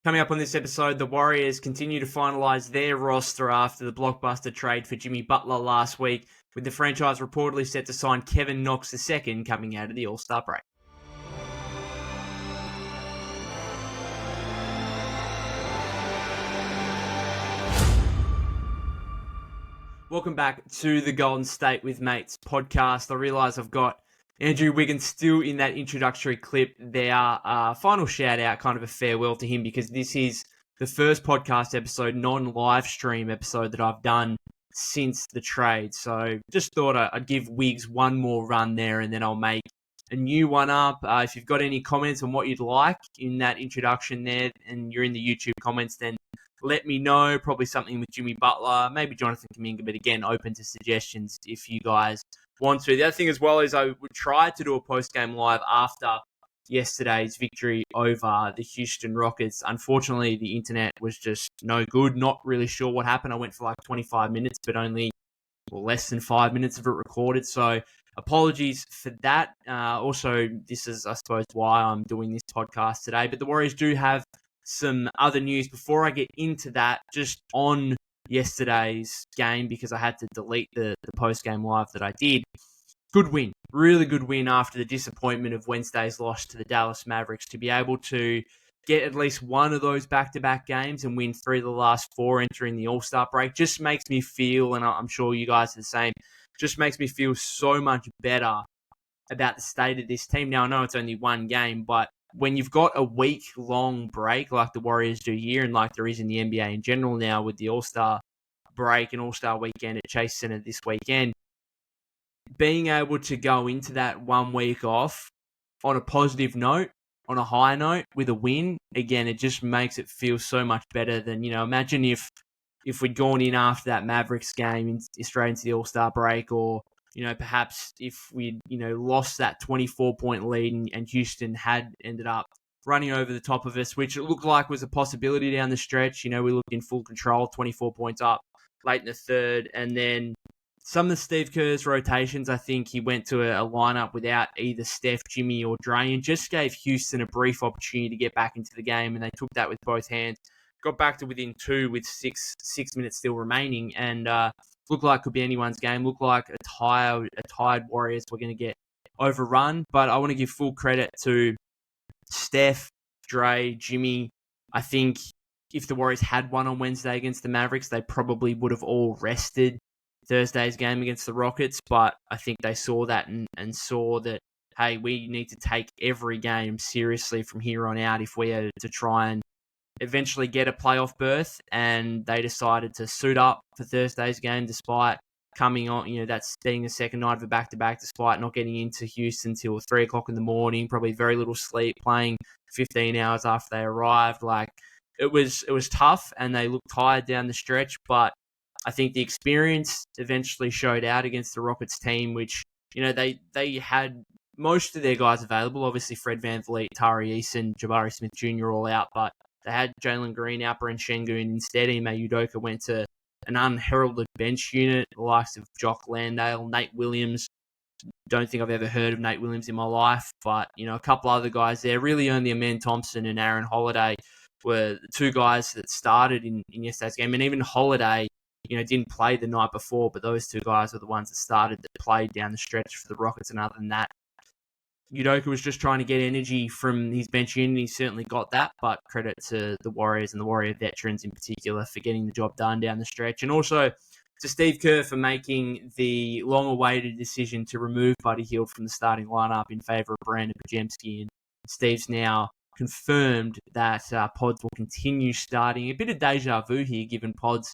Coming up on this episode, the Warriors continue to finalize their roster after the blockbuster trade for Jimmy Butler last week, with the franchise reportedly set to sign Kevin Knox II coming out of the All-Star break. Welcome back to the Golden State with Mates podcast. I realise I've got Andrew Wiggins still in that introductory clip there. Final shout out, kind of a farewell to him, because this is the first podcast episode, non-live stream episode that I've done since the trade. So just thought I'd give Wiggs one more run there and then I'll make a new one up. If you've got any comments on what you'd like in that introduction there and you're in the YouTube comments, then let me know. Probably something with Jimmy Butler, maybe Jonathan Kuminga, but again, open to suggestions if you guys want to. The other thing as well is I would try to do a post-game live after yesterday's victory over the Houston Rockets. Unfortunately, the internet was just no good. Not really sure what happened. I went for like 25 minutes, but only less than 5 minutes of it recorded. So apologies for that. Also, this is, I suppose, why I'm doing this podcast today. But the Warriors do have some other news. Before I get into that, just on yesterday's game, because I had to delete the post-game live that I did. Good win. Really good win after the disappointment of Wednesday's loss to the Dallas Mavericks. To be able to get at least one of those back-to-back games and win 3 of the last 4 entering the All-Star break just makes me feel, and I'm sure you guys are the same, just makes me feel so much better about the state of this team. Now, I know it's only one game, but when you've got a week-long break like the Warriors do here and like there is in the NBA in general now with the All-Star break and All-Star weekend at Chase Center this weekend, being able to go into that 1 week off on a positive note, on a high note, with a win, again, it just makes it feel so much better than, imagine if we'd gone in after that Mavericks game straight into the All-Star break, or perhaps if we'd, lost that 24-point lead and Houston had ended up running over the top of us, which it looked like was a possibility down the stretch. We looked in full control, 24 points up late in the third. And then some of Steve Kerr's rotations, I think he went to a lineup without either Steph, Jimmy, or Dre, and just gave Houston a brief opportunity to get back into the game, and they took that with both hands. Got back to within 2 with six minutes still remaining, and looked like it could be anyone's game. Looked like a tired Warriors were going to get overrun. But I want to give full credit to Steph, Dre, Jimmy. I think if the Warriors had won on Wednesday against the Mavericks, they probably would have all rested Thursday's game against the Rockets. But I think they saw that and saw that, hey, we need to take every game seriously from here on out if we are to try and eventually get a playoff berth. And they decided to suit up for Thursday's game despite coming on, that's being the second night of a back-to-back, despite not getting into Houston until 3 o'clock in the morning, probably very little sleep, playing 15 hours after they arrived. Like, it was tough, and they looked tired down the stretch, but I think the experience eventually showed out against the Rockets team, which, they had most of their guys available. Obviously, Fred VanVleet, Tari Eason, Jabari Smith Jr. all out, but they had Jalen Green out, Brent Şengün instead. Ime Udoka went to an unheralded bench unit, the likes of Jock Landale, Nate Williams. Don't think I've ever heard of Nate Williams in my life, but, a couple other guys there. Really only Amen Thompson and Aaron Holiday were the 2 guys that started in yesterday's game. And even Holiday, didn't play the night before, but those 2 guys were the ones that started, that played down the stretch for the Rockets. And other than that, Udoka was just trying to get energy from his bench unit. He certainly got that, but credit to the Warriors and the Warrior veterans in particular for getting the job done down the stretch. And also to Steve Kerr for making the long-awaited decision to remove Buddy Hield from the starting lineup in favour of Brandon Podziemski. And Steve's now confirmed that Pods will continue starting. A bit of deja vu here, given Pods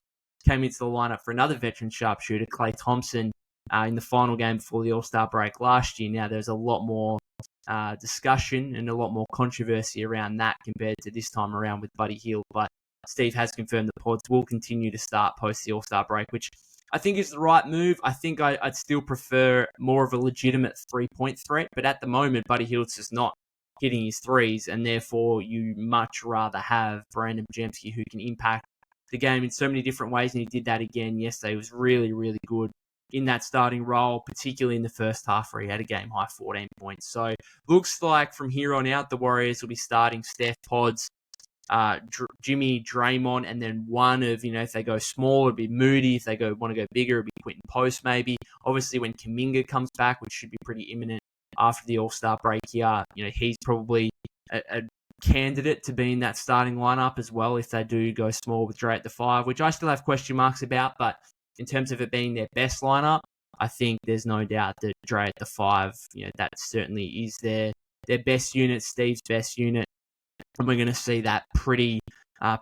came into the lineup for another veteran sharpshooter, Klay Thompson, in the final game before the All-Star break last year. Now, there's a lot more discussion and a lot more controversy around that compared to this time around with Buddy Hield. But Steve has confirmed that Pods will continue to start post the All-Star break, which I think is the right move. I think I'd still prefer more of a legitimate 3-point threat, but at the moment, Buddy Hield's just not hitting his threes, and therefore you much rather have Brandon Podziemski, who can impact the game in so many different ways, and he did that again yesterday. He was really, really good in that starting role, particularly in the first half where he had a game-high 14 points. So looks like from here on out, the Warriors will be starting Steph, Pods, Jimmy, Draymond, and then one of, if they go small, it'd be Moody. If they want to go bigger, it'd be Quentin Post maybe. Obviously, when Kuminga comes back, which should be pretty imminent after the All-Star break here, he's probably a candidate to be in that starting lineup as well if they do go small with Dre at the 5, which I still have question marks about, but in terms of it being their best lineup, I think there's no doubt that Dre at the 5, that certainly is their best unit, Steve's best unit, and we're going to see that pretty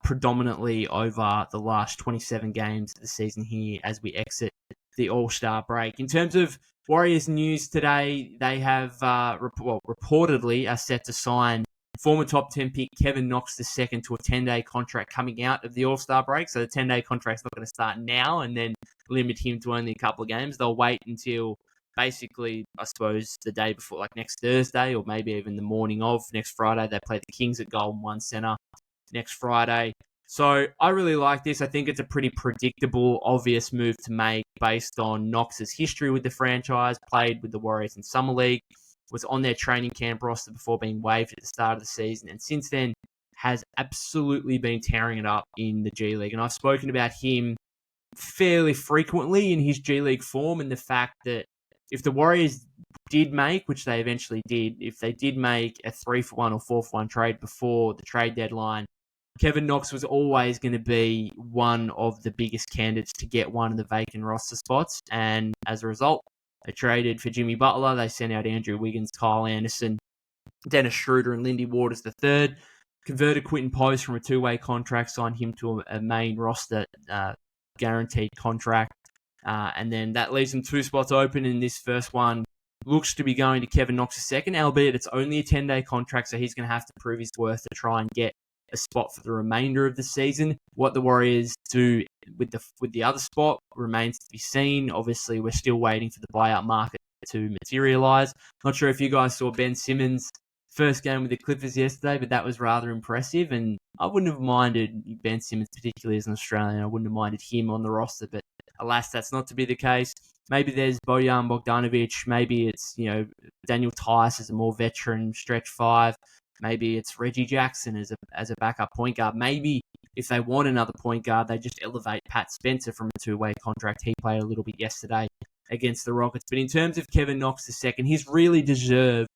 predominantly over the last 27 games of the season here as we exit the All-Star break. In terms of Warriors news today, they have reportedly are set to sign former top 10 pick Kevin Knox II to a 10-day contract coming out of the All-Star break. So the 10-day contract's not going to start now and then limit him to only a couple of games. They'll wait until basically, I suppose, the day before, like next Thursday or maybe even the morning of next Friday. They play the Kings at Golden One Center next Friday. So I really like this. I think it's a pretty predictable, obvious move to make based on Knox's history with the franchise, played with the Warriors in Summer League, was on their training camp roster before being waived at the start of the season, and since then has absolutely been tearing it up in the G League. And I've spoken about him fairly frequently in his G League form and the fact that if the Warriors did make, which they eventually did, if they did make a 3-for-1 or 4-for-1 trade before the trade deadline, Kevin Knox was always going to be one of the biggest candidates to get one of the vacant roster spots. And as a result, they traded for Jimmy Butler. They sent out Andrew Wiggins, Kyle Anderson, Dennis Schroeder, and Lindy Waters III. Converted Quentin Post from a two-way contract, signed him to a main roster guaranteed contract. And then that leaves them 2 spots open, and this first one looks to be going to Kevin Knox II, albeit it's only a 10-day contract, so he's going to have to prove his worth to try and get a spot for the remainder of the season. What the Warriors do with the other spot remains to be seen. Obviously, we're still waiting for the buyout market to materialize. Not sure if you guys saw Ben Simmons' first game with the Clippers yesterday, but that was rather impressive, and I wouldn't have minded Ben Simmons, particularly as an Australian. I wouldn't have minded him on the roster, but alas, that's not to be the case. Maybe there's Bojan Bogdanovic. Maybe it's, Daniel Tice as a more veteran stretch 5. Maybe it's Reggie Jackson as a backup point guard. Maybe if they want another point guard, they just elevate Pat Spencer from a two-way contract. He played a little bit yesterday against the Rockets. But in terms of Kevin Knox II, he's really deserved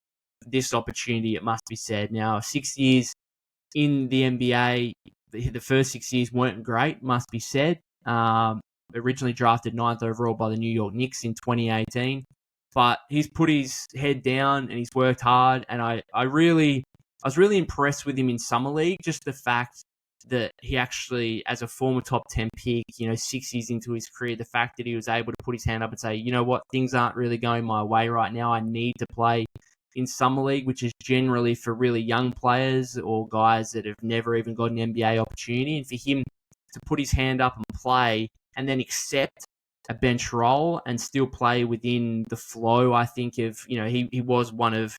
this opportunity, it must be said. Now, 6 years in the NBA, the first 6 years weren't great, must be said. Originally drafted 9th overall by the New York Knicks in 2018. But he's put his head down and he's worked hard. And I was really impressed with him in Summer League, just the fact that he actually, as a former top 10 pick, 6 years into his career, the fact that he was able to put his hand up and say, you know what, things aren't really going my way right now. I need to play in Summer League, which is generally for really young players or guys that have never even got an NBA opportunity. And for him to put his hand up and play and then accept a bench role and still play within the flow, I think, of, he was one of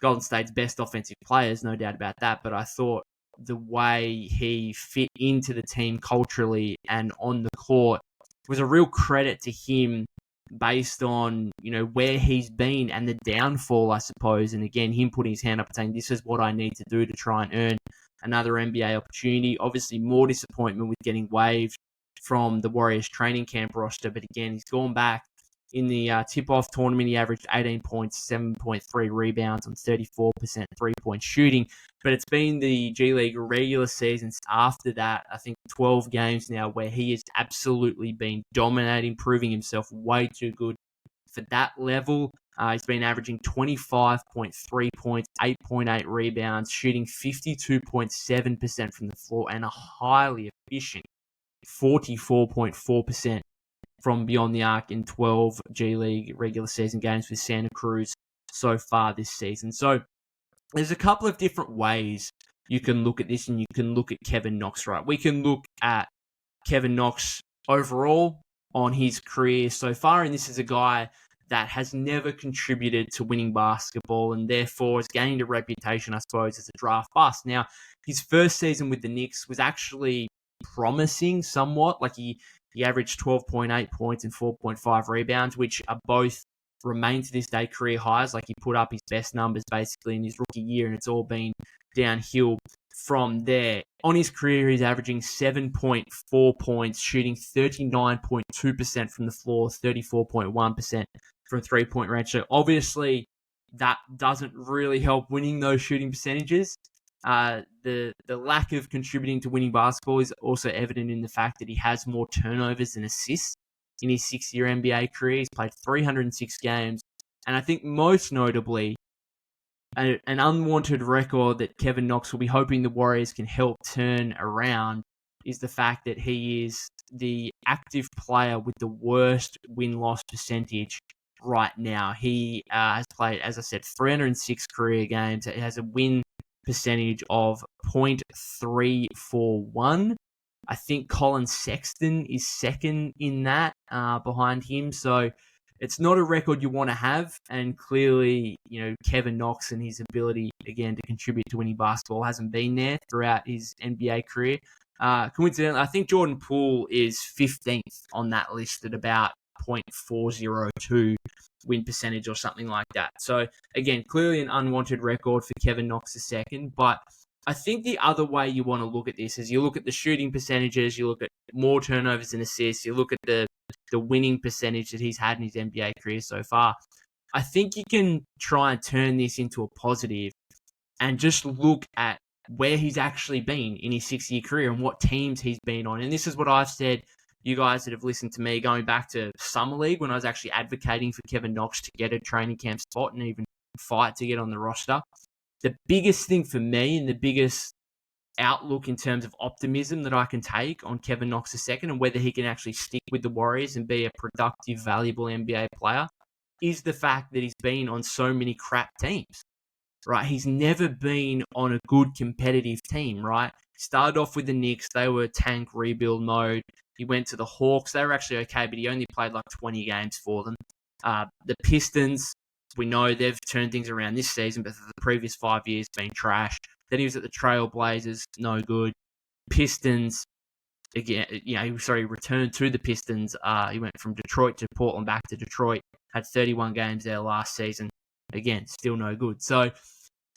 Golden State's best offensive players, no doubt about that. But I thought the way he fit into the team culturally and on the court was a real credit to him based on, where he's been and the downfall, I suppose. And again, him putting his hand up and saying, this is what I need to do to try and earn another NBA opportunity. Obviously, more disappointment with getting waived from the Warriors training camp roster. But again, he's gone back. In the tip-off tournament, he averaged 18 points, 7.3 rebounds on 34% three-point shooting. But it's been the G League regular seasons after that, I think 12 games now, where he has absolutely been dominating, proving himself way too good for that level. He's been averaging 25.3 points, 8.8 rebounds, shooting 52.7% from the floor, and a highly efficient 44.4% from beyond the arc in 12 G League regular season games with Santa Cruz so far this season. So there's a couple of different ways you can look at this, and you can look at Kevin Knox, right? We can look at Kevin Knox overall on his career so far, and this is a guy that has never contributed to winning basketball and therefore has gained a reputation, I suppose, as a draft bust. Now, his first season with the Knicks was actually promising somewhat. Like he averaged 12.8 points and 4.5 rebounds, which are both remain to this day career highs. Like he put up his best numbers basically in his rookie year, and it's all been downhill from there. On his career, he's averaging 7.4 points, shooting 39.2% from the floor, 34.1% from three-point range. So obviously, that doesn't really help winning those shooting percentages. The lack of contributing to winning basketball is also evident in the fact that he has more turnovers than assists in his 6-year NBA career. He's played 306 games. And I think most notably, an unwanted record that Kevin Knox will be hoping the Warriors can help turn around is the fact that he is the active player with the worst win-loss percentage right now. He has played, as I said, 306 career games. He has a win percentage of .341. I think Colin Sexton is second in that behind him. So it's not a record you want to have. And clearly, Kevin Knox and his ability, again, to contribute to winning basketball hasn't been there throughout his NBA career. Coincidentally, I think Jordan Poole is 15th on that list at about .402 win percentage or something like that. So again, clearly an unwanted record for Kevin Knox II. But I think the other way you want to look at this is you look at the shooting percentages, you look at more turnovers and assists, you look at the winning percentage that he's had in his NBA career so far. I think you can try and turn this into a positive and just look at where he's actually been in his 6-year career and what teams he's been on. And this is what I've said, you guys that have listened to me, going back to Summer League when I was actually advocating for Kevin Knox to get a training camp spot and even fight to get on the roster. The biggest thing for me and the biggest outlook in terms of optimism that I can take on Kevin Knox II and whether he can actually stick with the Warriors and be a productive, valuable NBA player is the fact that he's been on so many crap teams, right? He's never been on a good competitive team, right? Started off with the Knicks. They were tank rebuild mode. He went to the Hawks. They were actually okay, but he only played like 20 games for them. The Pistons, we know they've turned things around this season, but for the previous 5 years, been trash. Then he was at the Trail Blazers, no good. Pistons, again, he returned to the Pistons. He went from Detroit to Portland, back to Detroit, had 31 games there last season. Again, still no good. So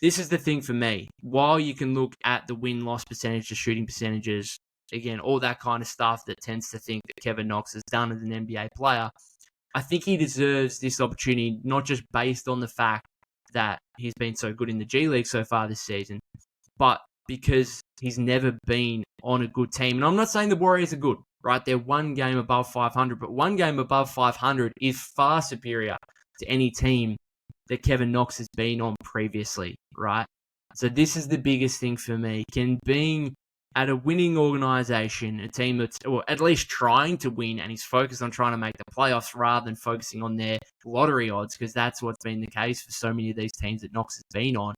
this is the thing for me. While you can look at the win-loss percentage, the shooting percentages, again, all that kind of stuff that tends to think that Kevin Knox has done as an NBA player, I think he deserves this opportunity, not just based on the fact that he's been so good in the G League so far this season, but because he's never been on a good team. And I'm not saying the Warriors are good, right? They're one game above 500, but one game above 500 is far superior to any team that Kevin Knox has been on previously, right? So this is the biggest thing for me. Can being at a winning organization, a team that's or at least trying to win and is focused on trying to make the playoffs rather than focusing on their lottery odds, because that's what's been the case for so many of these teams that Knox has been on,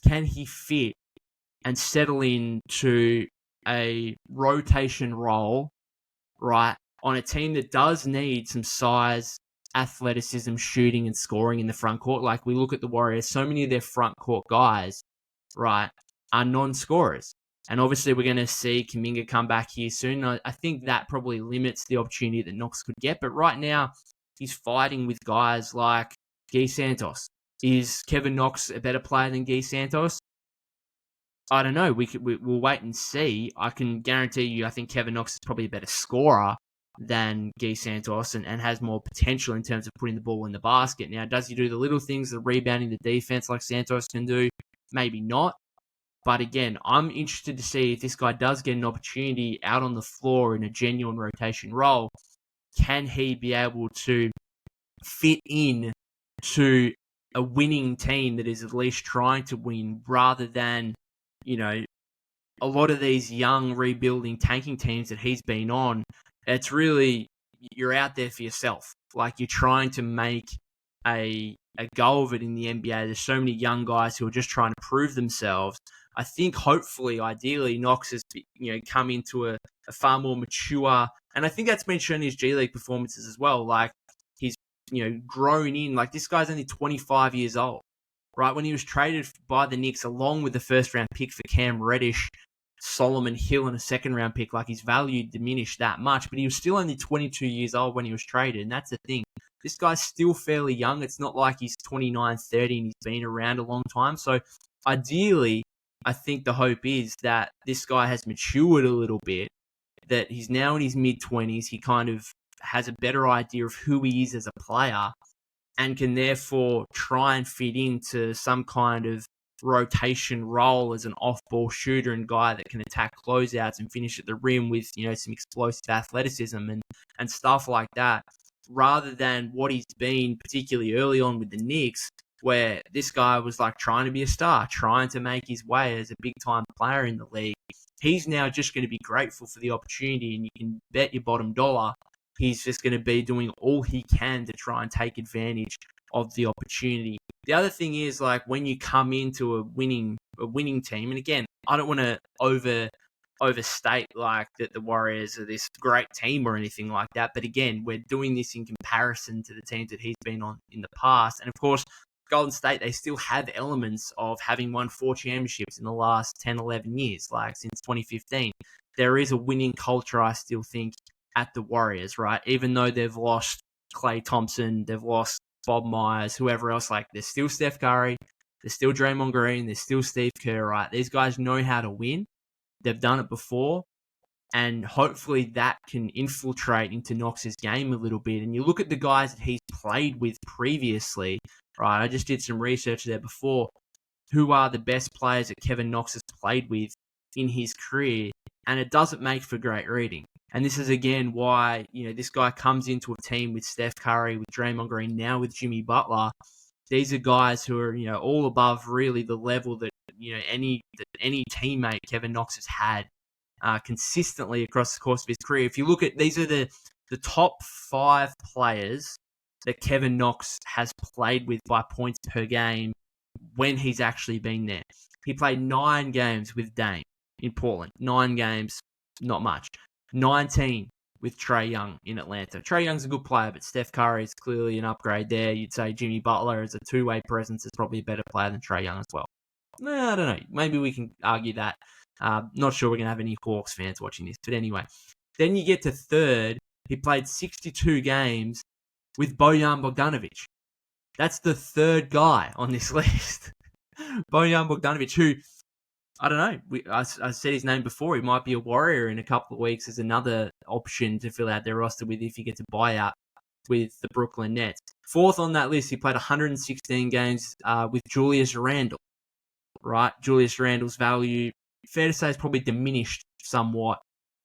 can he fit and settle into a rotation role, right, on a team that does need some size, athleticism, shooting, and scoring in the front court? Like we look at the Warriors, so many of their front court guys, right, are non-scorers. And obviously we're going to see Kuminga come back here soon. I think that probably limits the opportunity that Knox could get. But right now, he's fighting with guys like Guy Santos. Is Kevin Knox a better player than Guy Santos? I don't know. We'll wait and see. I can guarantee you, I think Kevin Knox is probably a better scorer than Guy Santos and has more potential in terms of putting the ball in the basket. Now, does he do the little things, the rebounding, the defense like Santos can do? Maybe not. But again, I'm interested to see if this guy does get an opportunity out on the floor in a genuine rotation role. Can he be able to fit in to a winning team that is at least trying to win rather than, a lot of these young, rebuilding, tanking teams that he's been on? It's really, you're out there for yourself. Like you're trying to make a go of it in the NBA. There's so many young guys who are just trying to prove themselves. I think hopefully, ideally, Knox has come into a far more mature, and I think that's been shown in his G League performances as well. Like he's grown in. Like this guy's only 25 years old, right? When he was traded by the Knicks along with the first round pick for Cam Reddish, Solomon Hill, and a second round pick, like his value diminished that much, but he was still only 22 years old when he was traded, and that's the thing. This guy's still fairly young. It's not like he's 29, 30 and he's been around a long time. So ideally, I think the hope is that this guy has matured a little bit, that he's now in his mid-20s. He kind of has a better idea of who he is as a player and can therefore try and fit into some kind of rotation role as an off-ball shooter and guy that can attack closeouts and finish at the rim with, some explosive athleticism and stuff like that, rather than what he's been particularly early on with the Knicks, where this guy was like trying to be a star, trying to make his way as a big-time player in the league. He's now just going to be grateful for the opportunity, and you can bet your bottom dollar he's just going to be doing all he can to try and take advantage of the opportunity. The other thing is, like, when you come into a winning team, and again, I don't want to overstate like that the Warriors are this great team or anything like that, but again, we're doing this in comparison to the teams that he's been on in the past. And of course, Golden State, they still have elements of having won 4 championships in the last 10, 11 years, like since 2015. There is a winning culture, I still think, at the Warriors, right? Even though they've lost Klay Thompson, they've lost Bob Myers, whoever else, like, there's still Steph Curry, there's still Draymond Green, there's still Steve Kerr, right? These guys know how to win. They've done it before, and hopefully that can infiltrate into Knox's game a little bit. And you look at the guys that he's played with previously, right? I just did some research there before. Who are the best players that Kevin Knox has played with in his career? And it doesn't make for great reading. And this is, again, why, this guy comes into a team with Steph Curry, with Draymond Green, now with Jimmy Butler. These are guys who are, all above really the level that, any teammate Kevin Knox has had consistently across the course of his career. If you look at, these are the top 5 players that Kevin Knox has played with by points per game when he's actually been there. He played 9 games with Dame in Portland. 9 games, not much. 19 with Trae Young in Atlanta. Trae Young's a good player, but Steph Curry is clearly an upgrade there. You'd say Jimmy Butler as a two-way presence is probably a better player than Trae Young as well. I don't know. Maybe we can argue that. Not sure we're going to have any Hawks fans watching this, but anyway. Then you get to third. He played 62 games with Bojan Bogdanovic. That's the third guy on this list. Bojan Bogdanovic, who, I don't know, I said his name before. He might be a Warrior in a couple of weeks as another option to fill out their roster with if he gets a buyout with the Brooklyn Nets. Fourth on that list, he played 116 games with Julius Randle. Right, Julius Randle's value, fair to say, is probably diminished somewhat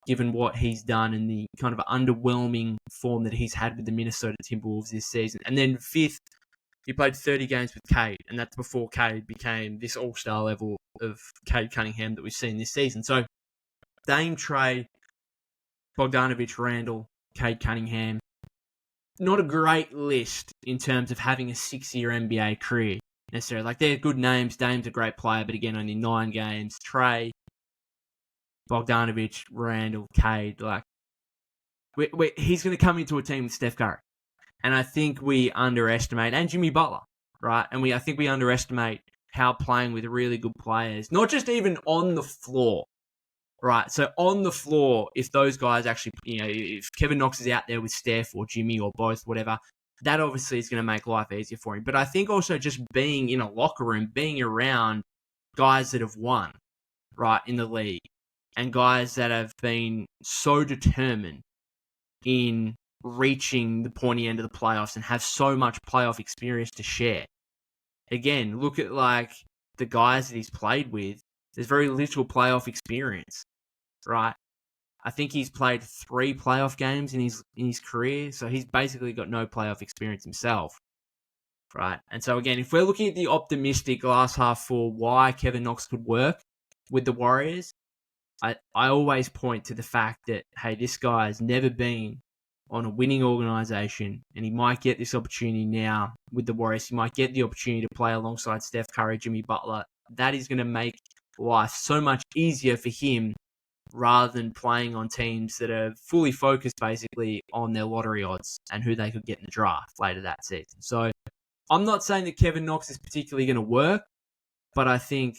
given what he's done and the kind of underwhelming form that he's had with the Minnesota Timberwolves this season. And then fifth, he played 30 games with Cade, and that's before Cade became this all-star level of Cade Cunningham that we've seen this season. So Dame, Trae, Bogdanovic, Randle, Cade Cunningham, not a great list in terms of having a 6-year NBA career necessarily. Like, they're good names. Dame's a great player, but again, only 9 games. Trae, Bogdanovic, Randle, Cade, like, he's going to come into a team with Steph Curry. And I think we underestimate, and Jimmy Butler, right? And I think we underestimate how playing with really good players, not just even on the floor, right? So on the floor, if those guys actually, if Kevin Knox is out there with Steph or Jimmy or both, whatever, that obviously is going to make life easier for him. But I think also just being in a locker room, being around guys that have won, right, in the league, and guys that have been so determined in reaching the pointy end of the playoffs and have so much playoff experience to share. Again, look at like the guys that he's played with. There's very little playoff experience, right? I think he's played 3 playoff games in his career, so he's basically got no playoff experience himself, right? And so again, if we're looking at the optimistic glass half for why Kevin Knox could work with the Warriors, I always point to the fact that, hey, this guy has never been on a winning organization, and he might get this opportunity now with the Warriors. He might get the opportunity to play alongside Steph Curry, Jimmy Butler. That is going to make life so much easier for him rather than playing on teams that are fully focused basically on their lottery odds and who they could get in the draft later that season. So I'm not saying that Kevin Knox is particularly going to work, but I think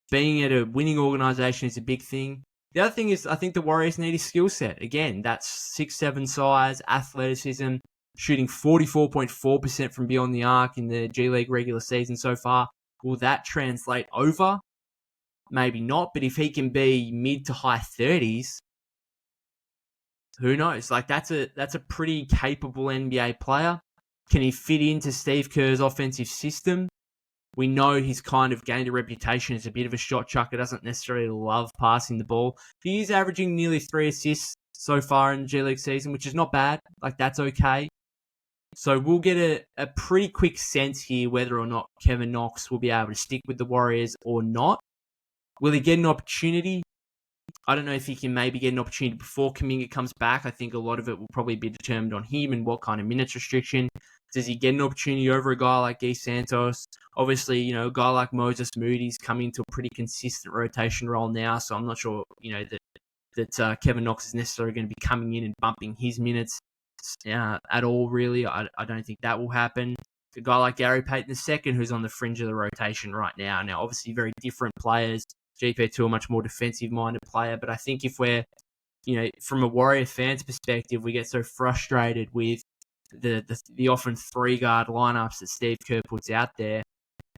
being at a winning organization is a big thing. The other thing is, I think the Warriors need his skill set. Again, that's 6'7" size, athleticism, shooting 44.4% from beyond the arc in the G League regular season so far. Will that translate over maybe not. But if he can be mid to high 30s, who knows? Like that's a pretty capable NBA player. Can he fit into Steve Kerr's offensive system? We know he's kind of gained a reputation as a bit of a shot chucker, doesn't necessarily love passing the ball. He is averaging nearly 3 assists so far in the G League season, which is not bad. Like, that's okay. So we'll get a pretty quick sense here whether or not Kevin Knox will be able to stick with the Warriors or not. Will he get an opportunity? I don't know if he can maybe get an opportunity before Kuminga comes back. I think a lot of it will probably be determined on him and what kind of minutes restriction. Does he get an opportunity over a guy like Guy Santos? Obviously, you know, a guy like Moses Moody's coming into a pretty consistent rotation role now, so I'm not sure, you know, that Kevin Knox is necessarily going to be coming in and bumping his minutes at all, really. I don't think that will happen. A guy like Gary Payton II, who's on the fringe of the rotation right now. Now, obviously, very different players. GP2 a much more defensive-minded player, but I think if we're, you know, from a Warrior fan's perspective, we get so frustrated with the often three-guard lineups that Steve Kerr puts out there.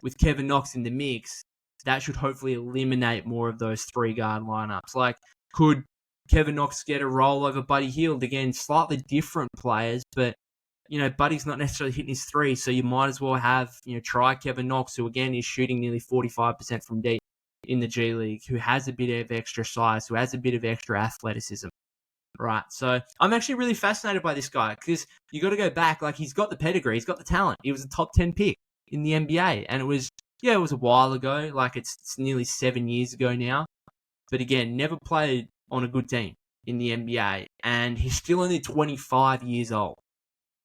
With Kevin Knox in the mix, that should hopefully eliminate more of those three-guard lineups. Like, could Kevin Knox get a role over Buddy Hield? Again, slightly different players, but, you know, Buddy's not necessarily hitting his three, so you might as well have, you know, try Kevin Knox, who, again, is shooting nearly 45% from deep in the G League, who has a bit of extra size, who has a bit of extra athleticism. Right, so I'm actually really fascinated by this guy because you got to go back. Like, he's got the pedigree, he's got the talent. He was a top 10 pick in the NBA, and it was a while ago. Like, it's nearly 7 years ago now. But again, never played on a good team in the NBA, and he's still only 25 years old.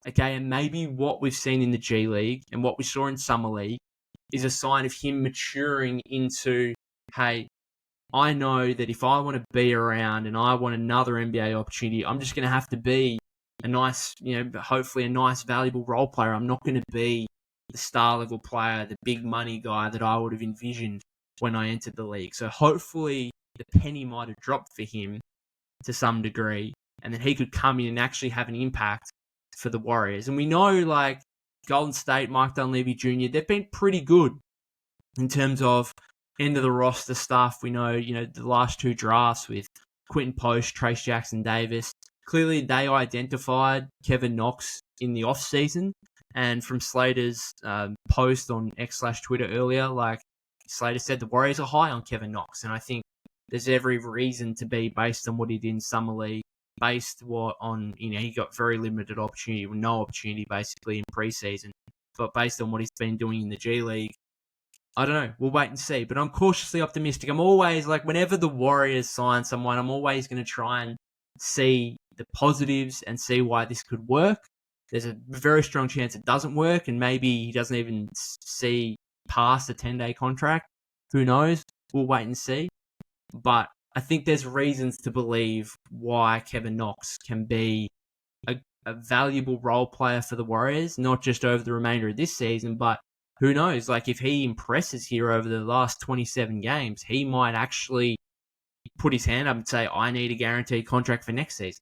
Okay, and maybe what we've seen in the G League and what we saw in Summer League is a sign of him maturing into, hey, I know that if I want to be around and I want another NBA opportunity, I'm just going to have to be a nice, you know, hopefully a nice, valuable role player. I'm not going to be the star level player, the big money guy that I would have envisioned when I entered the league. So hopefully the penny might have dropped for him to some degree, and that he could come in and actually have an impact for the Warriors. And we know, like, Golden State, Mike Dunleavy Jr., they've been pretty good in terms of end of the roster stuff. We know, you know, the last two drafts with Quentin Post, Trace Jackson Davis, clearly they identified Kevin Knox in the offseason. And from Slater's post on X/Twitter earlier, like, Slater said the Warriors are high on Kevin Knox. And I think there's every reason to be, based on what he did in Summer League, based on, you know, he got very limited opportunity, no opportunity basically in preseason. But based on what he's been doing in the G League, I don't know. We'll wait and see. But I'm cautiously optimistic. I'm always, like, whenever the Warriors sign someone, I'm always going to try and see the positives and see why this could work. There's a very strong chance it doesn't work, and maybe he doesn't even see past a 10-day contract. Who knows? We'll wait and see. But I think there's reasons to believe why Kevin Knox can be a valuable role player for the Warriors, not just over the remainder of this season, but who knows? Like, if he impresses here over the last 27 games, he might actually put his hand up and say, I need a guaranteed contract for next season.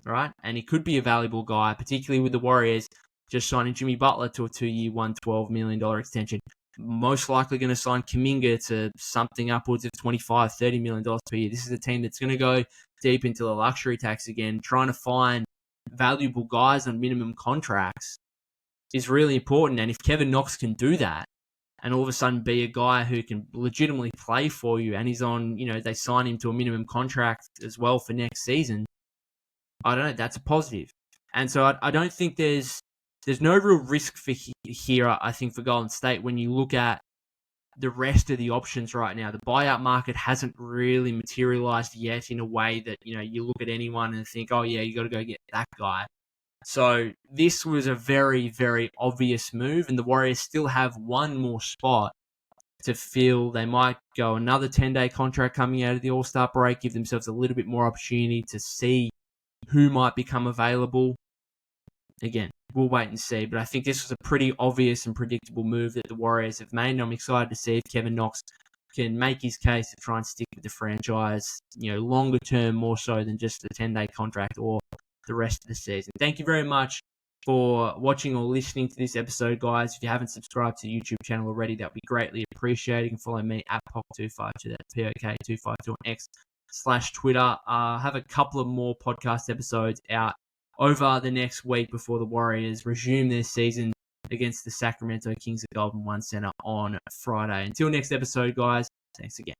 Right? And he could be a valuable guy, particularly with the Warriors just signing Jimmy Butler to a 2-year, $112 million extension. Most likely going to sign Kuminga to something upwards of $25, $30 million per year. This is a team that's going to go deep into the luxury tax again. Trying to find valuable guys on minimum contracts is really important. And if Kevin Knox can do that, and all of a sudden be a guy who can legitimately play for you, and he's on, you know, they sign him to a minimum contract as well for next season, I don't know, that's a positive. And so I don't think there's no real risk for here, I think, for Golden State when you look at the rest of the options right now. The buyout market hasn't really materialized yet in a way that, you know, you look at anyone and think, oh yeah, you got to go get that guy. So this was a very, very obvious move, and the Warriors still have one more spot to fill. They might go another 10-day contract coming out of the All-Star break, give themselves a little bit more opportunity to see who might become available. Again, we'll wait and see, but I think this was a pretty obvious and predictable move that the Warriors have made, and I'm excited to see if Kevin Knox can make his case to try and stick with the franchise, you know, longer term, more so than just a 10-day contract or the rest of the season. Thank you very much for watching or listening to this episode, guys. If you haven't subscribed to the YouTube channel already, that would be greatly appreciated. You can follow me at POK252, that's POK252 on X/Twitter. Have a couple of more podcast episodes out over the next week before the Warriors resume their season against the Sacramento Kings at Golden One Center on Friday. Until next episode, guys, thanks again.